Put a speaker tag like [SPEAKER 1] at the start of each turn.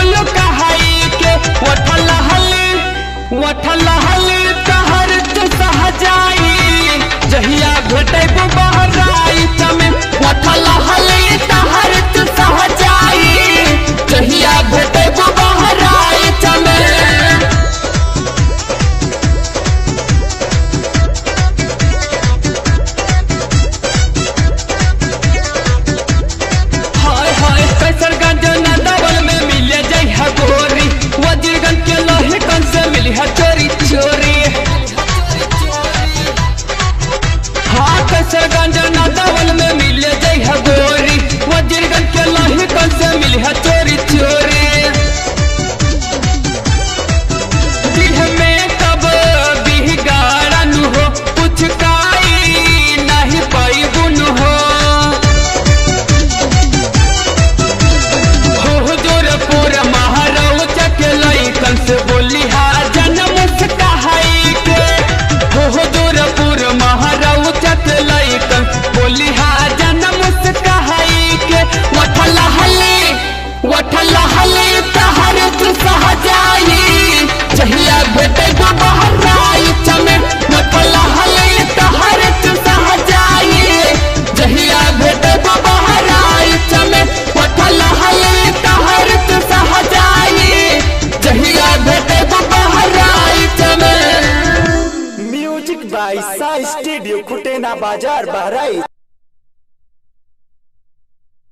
[SPEAKER 1] बोलो कहाई के वठल हली तहर तू सहजाई जहिया भेटे बहराई तमे वठल हली तहर तू सहजाई जहिया भेटे बहराई तमे। चोरी चोरी हाँ कैसर गांजा ना दावल में मिले जई है गोरी वज्रगन के लाही कल से मिली है चोरी चोरी दिल में कब बिगाड़न हो कुछ काई नहीं पाई गुन हो जोर पूरा महाराव चके लाई कल से बोली वठल हली तहर तू सहजाई जहिया भेटे बहराई तमे वठल हली तहर तू सहजाई जहिया भेटे बहराई तमे वठल हली तहर तू सहजाई जहिया भेटे बहराई तमे।
[SPEAKER 2] म्यूजिक बाय सा स्टूडियो खुटेना बाजार बहराइच।